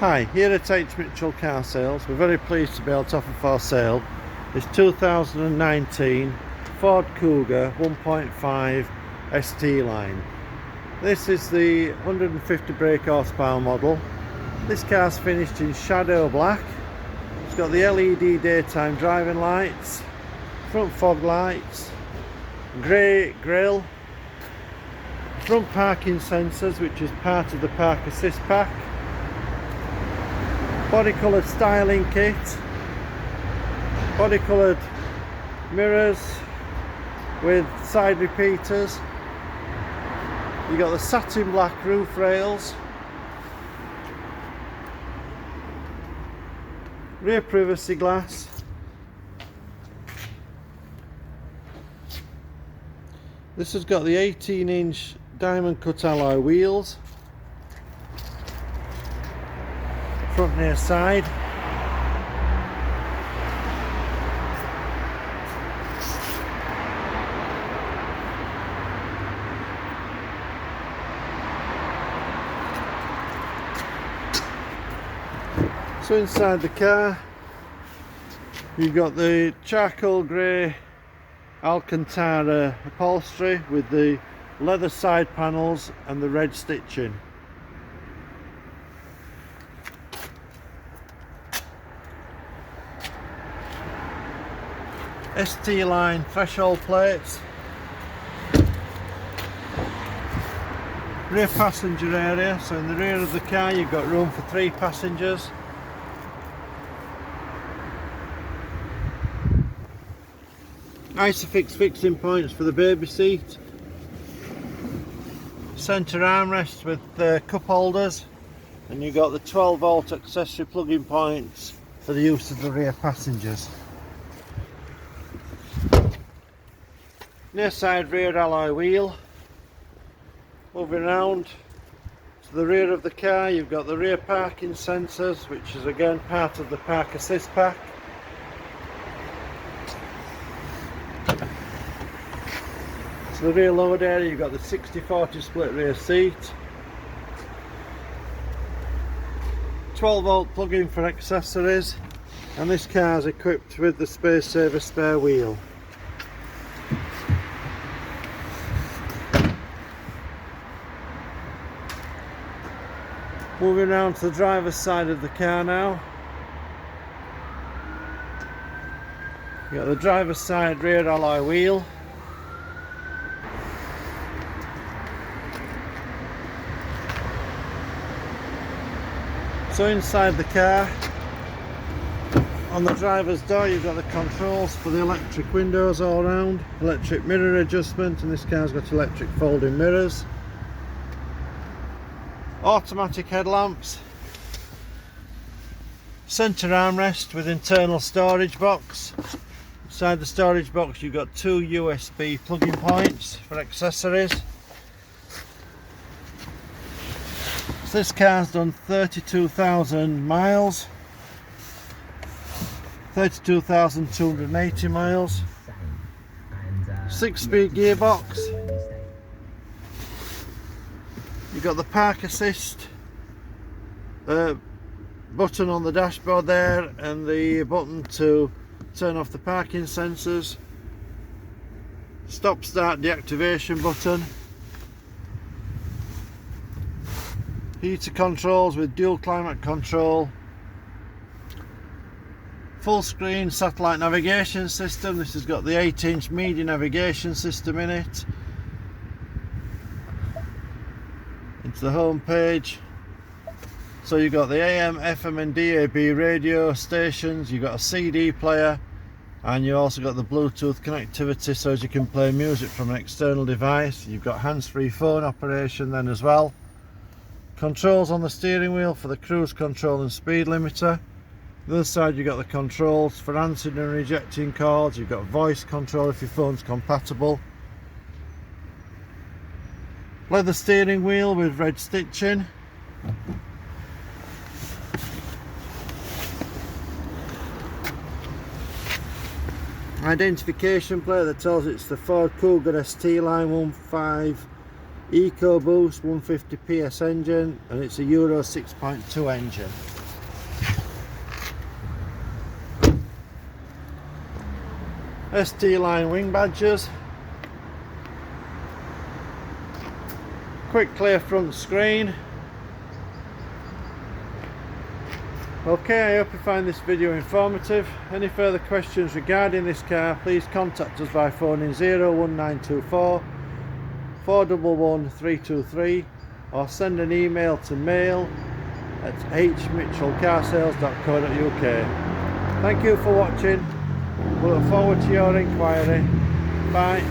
Hi, here at H.Mitchell Car Sales, we're very pleased to be able to offer for sale this 2019 Ford Kuga 1.5 ST line. This is the 150 brake horsepower model. This car's finished in shadow black. It's got the LED daytime driving lights, front fog lights, grey grille, front parking sensors which is part of the park assist pack, body coloured styling kit, body coloured mirrors with side repeaters. You got the satin black roof rails, rear privacy glass, this has got the 18-inch diamond cut alloy wheels, front near side, so inside the car you've got the charcoal grey Alcantara upholstery with the leather side panels and the red stitching. ST line threshold plates, rear passenger area, so in the rear of the car you've got room for 3 passengers. ISOFIX fixing points for the baby seat, centre armrest with cup holders, and you've got the 12-volt accessory plug-in points for the use of the rear passengers. Near side rear alloy wheel. Moving around to the rear of the car, you've got the rear parking sensors, which is again part of the park assist pack. To the rear load area, you've got the 60/40 split rear seat, 12-volt plug-in for accessories, and this car is equipped with the space saver spare wheel. Moving around to the driver's side of the car now. You got the driver's side rear alloy wheel. So inside the car, on the driver's door you've got the controls for the electric windows all round, electric mirror adjustment, and this car's got electric folding mirrors. Automatic headlamps, centre armrest with internal storage box. Inside the storage box you've got 2 USB plug-in points for accessories. So this car's done 32,000 miles, 32,280 miles, 6-speed gearbox. You've got the park assist button on the dashboard there, and the button to turn off the parking sensors, stop start deactivation button, heater controls with dual climate control, full screen satellite navigation system. This has got the 8-inch media navigation system in it. Into the home page, so you've got the AM, FM and DAB radio stations, you've got a CD player, and you've also got the Bluetooth connectivity so as you can play music from an external device. You've got hands-free phone operation then as well. Controls on the steering wheel for the cruise control and speed limiter. The other side you've got the controls for answering and rejecting calls. You've got voice control if your phone's compatible. Leather steering wheel with red stitching. Identification plate that tells it's the Ford Kuga ST line 1.5 EcoBoost 150 PS engine, and it's a Euro 6.2 engine. ST line wing badges, Quickclear front screen. Okay, I hope you find this video informative. Any further questions regarding this car, please contact us by phoning 01924 411 323 or send an email to mail@hmitchellcarsales.co.uk. Thank you for watching. We look forward to your inquiry. Bye.